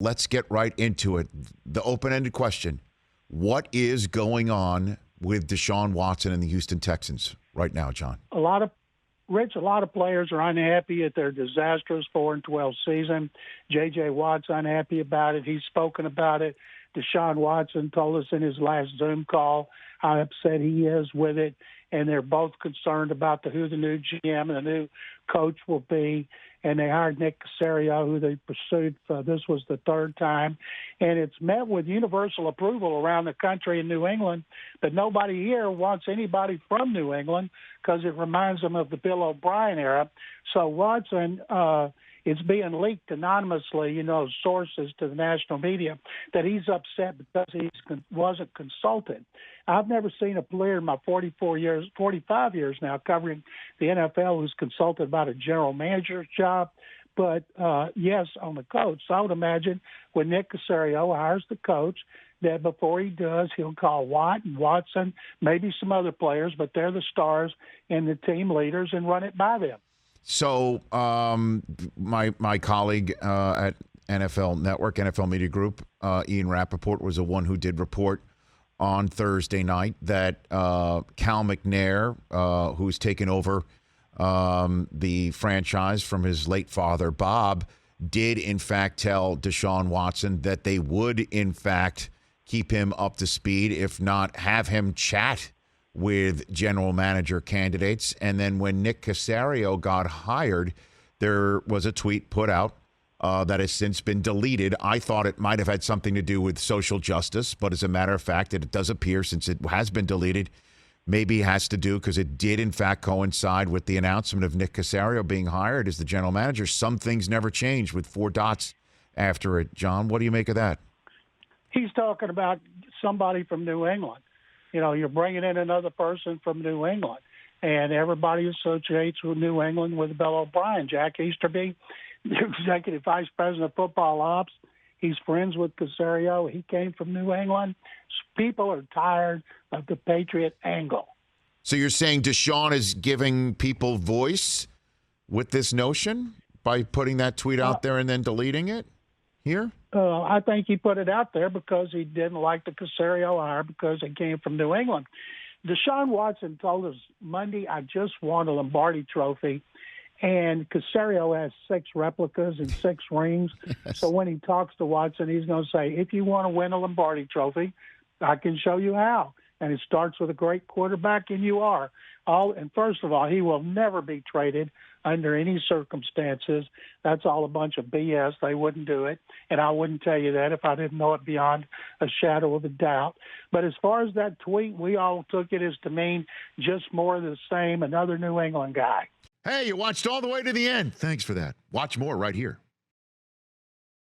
let's get right into it. The open-ended question, what is going on with Deshaun Watson and the Houston Texans right now, John? A lot of players are unhappy at their disastrous 4-12 season. J.J. Watt's unhappy about it. He's spoken about it. Deshaun Watson told us in his last Zoom call how upset he is with it, and they're both concerned about who the new GM and the new coach will be. And they hired Nick Caserio, who they pursued. This was the third time. And it's met with universal approval around the country in New England, but nobody here wants anybody from New England because it reminds them of the Bill O'Brien era. So Watson, it's being leaked anonymously, sources to the national media, that he's upset because he wasn't consulted. I've never seen a player in my 45 years now covering the NFL who's consulted about a general manager's job. But, yes, on the coach. So I would imagine when Nick Caserio hires the coach, that before he does, he'll call Watt and Watson, maybe some other players, but they're the stars and the team leaders, and run it by them. So my colleague at NFL Network, NFL Media Group, Ian Rapoport, was the one who did report on Thursday night that Cal McNair, who's taken over the franchise from his late father, Bob, did in fact tell Deshaun Watson that they would in fact keep him up to speed, if not have him chat with general manager candidates. And then when Nick Caserio got hired, there was a tweet put out that has since been deleted. I thought it might have had something to do with social justice, but as a matter of fact, it does appear, since it has been deleted, maybe it has to do because it did in fact coincide with the announcement of Nick Caserio being hired as the general manager. Some things never change with 4 dots after it. John, what do you make of that? He's talking about somebody from New England. You're bringing in another person from New England, and everybody associates with New England with Bill O'Brien. Jack Easterby, the executive vice president of football ops, he's friends with Caserio. He came from New England. People are tired of the Patriot angle. So you're saying Deshaun is giving people voice with this notion by putting that tweet out there and then deleting it here? I think he put it out there because he didn't like the Caserio hire because it came from New England. Deshaun Watson told us Monday, I just won a Lombardi trophy, and Caserio has 6 replicas and 6 rings. Yes. So when he talks to Watson, he's going to say, if you want to win a Lombardi trophy, I can show you how. And it starts with a great quarterback, and you are. And first of all, he will never be traded under any circumstances. That's all a bunch of BS. They wouldn't do it, and I wouldn't tell you that if I didn't know it beyond a shadow of a doubt. But as far as that tweet, we all took it as to mean just more of the same, another New England guy. Hey, you watched all the way to the end. Thanks for that. Watch more right here.